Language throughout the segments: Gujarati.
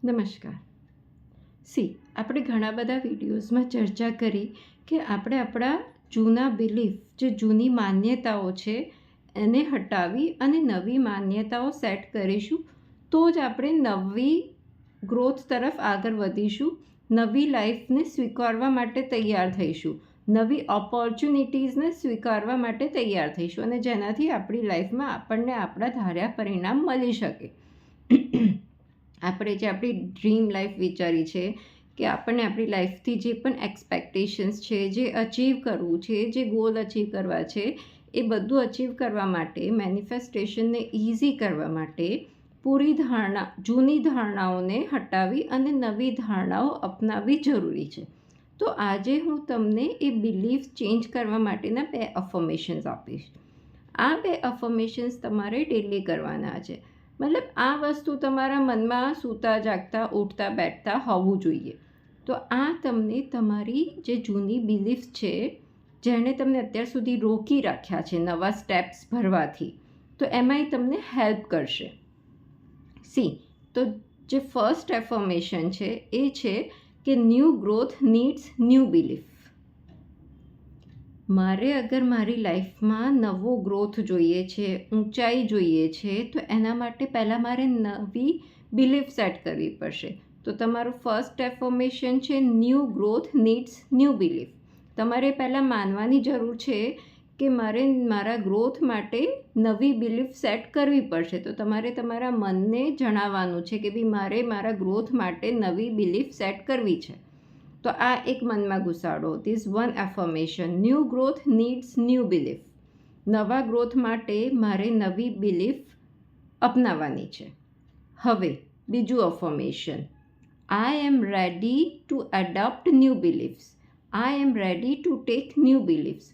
નમસ્કાર. આપણે ઘણા બધા વિડીયોઝમાં ચર્ચા કરી કે આપણે આપણા જૂના બિલીફ, જે જૂની માન્યતાઓ છે એને હટાવી અને નવી માન્યતાઓ સેટ કરીશું, તો જ આપણે નવી ગ્રોથ તરફ આગળ વધીશું, નવી લાઈફને સ્વીકારવા માટે તૈયાર થઈશું, નવી ઓપોર્ચ્યુનિટીઝને સ્વીકારવા માટે તૈયાર થઈશું અને જેનાથી આપણી લાઈફમાં આપણને આપણા ધાર્યા પરિણામ મળી શકે. આપણે જે આપણી ડ્રીમ લાઈફ વિચારી છે કે આપણને આપણી લાઈફથી જે પણ એક્સપેક્ટેશન્સ છે, જે અચીવ કરવું છે, જે ગોલ અચીવ કરવા છે, એ બધું અચીવ કરવા માટે, મેનિફેસ્ટેશનને ઇઝી કરવા માટે જૂની ધારણાઓને હટાવી અને નવી ધારણાઓ અપનાવવી જરૂરી છે. તો આજે હું તમને એ બિલીફ ચેન્જ કરવા માટેના 2 અફર્મેશન્સ આપીશ. આ 2 અફર્મેશન્સ તમારે ડેલી કરવાના છે. મતલબ આ વસ્તુ તમારા મનમાં સૂતા જાગતા ઉઠતા બેઠતા હોવું જોઈએ. તો આ તમને તમારી જે જૂની બિલીફ છે, જેણે તમને અત્યાર સુધી રોકી રાખ્યા છે નવા સ્ટેપ્સ ભરવાથી, તો એમાંય તમને હેલ્પ કરશે. તો જે ફર્સ્ટ એફર્મેશન છે એ છે કે new growth needs new belief. મારે અગર મારી લાઈફમાં નવો ગ્રોથ જોઈએ છે, ઊંચાઈ જોઈએ છે, તો એના માટે પહેલાં મારે નવી બિલીફ સેટ કરવી પડશે. તો તમારું ફર્સ્ટ એફર્મેશન છે new growth needs new belief. તમારે પહેલાં માનવાની જરૂર છે કે મારે મારા ગ્રોથ માટે નવી બિલીફ સેટ કરવી પડશે. તો તમારે તમારા મનને જણાવવાનું છે કે ભાઈ મારે મારા ગ્રોથ માટે નવી બિલીફ સેટ કરવી છે. તો આ એક મનમાં ઘુસાડો. This one affirmation, new growth needs new belief. નવા ગ્રોથ માટે મારે નવી બિલીફ અપનાવવાની છે. હવે બીજું affirmation, I am ready to adopt new beliefs. I am ready to take new beliefs.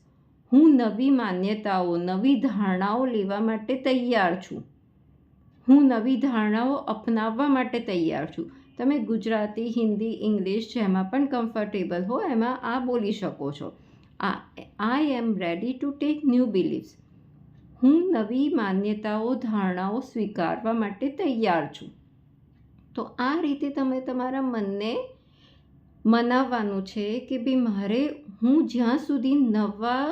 હું નવી માન્યતાઓ, નવી ધારણાઓ લેવા માટે તૈયાર છું. હું નવી ધારણાઓ અપનાવવા માટે તૈયાર છું. તમે ગુજરાતી, હિન્દી, ઇંગ્લિશ જેમાં પણ કમ્ફર્ટેબલ હો એમાં આ બોલી શકો છો. I am ready to take new beliefs. હું નવી માન્યતાઓ, ધારણાઓ સ્વીકારવા માટે તૈયાર છું. તો આ રીતે તમે તમારા મનને મનાવવાનું છે કે ભાઈ હું જ્યાં સુધી નવા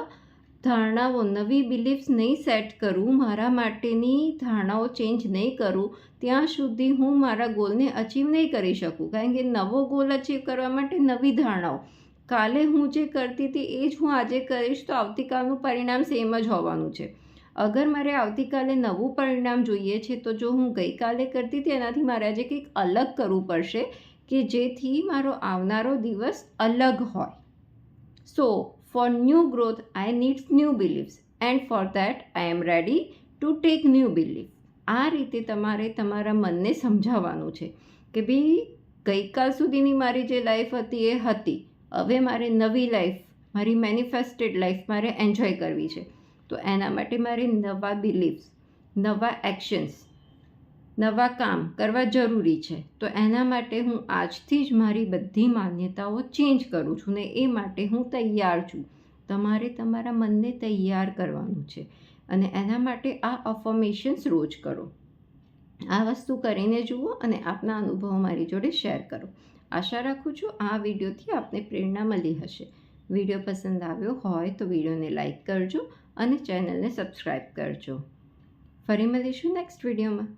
ધારણાઓ, નવી બિલીફ્સ નહીં સેટ કરું, મારા માટેની ધારણાઓ ચેન્જ નહીં કરું, ત્યાં સુધી હું મારા ગોલને અચીવ નહીં કરી શકું. કારણ કે નવો ગોલ અચીવ કરવા માટે નવી ધારણાઓ, કાલે હું જે કરતી હતી એ જ હું આજે કરીશ તો આવતીકાલનું પરિણામ સેમ જ હોવાનું છે. અગર મારે આવતીકાલે નવું પરિણામ જોઈએ છે તો જો હું ગઈકાલે કરતી હતી એનાથી મારે આજે કંઈક અલગ કરવું પડશે કે જેથી મારો આવનારો દિવસ અલગ હોય. For new growth, I need new beliefs, and for that, I am ready to take new belief. આ રીતે તમારે તમારા મનને સમજાવવાનું છે કે ભાઈ ગઈકાલ સુધીની મારી જે લાઈફ હતી એ હતી, હવે મારે નવી લાઈફ, મારી મેનિફેસ્ટેડ લાઈફ મારે એન્જોય કરવી છે. તો એના માટે મારે નવા બિલીફ્સ, નવા એક્શન્સ, નવા કામ કરવા જરૂરી છે. તો એના માટે હું આજથી જ મારી બધી માન્યતાઓ ચેન્જ કરું છું ને એ માટે હું તૈયાર છું. તમારે તમારા મનને તૈયાર કરવાનું છે અને એના માટે આ અફર્મેશન્સ રોજ કરો. આ વસ્તુ કરીને જુઓ અને આપના અનુભવો મારી જોડે શેર કરો. આશા રાખું છું આ વિડીયોથી આપને પ્રેરણા મળી હશે. વિડીયો પસંદ આવ્યો હોય તો વિડીયોને લાઈક કરજો અને ચેનલને સબસ્ક્રાઈબ કરજો. ફરી મળીશું નેક્સ્ટ વિડીયોમાં.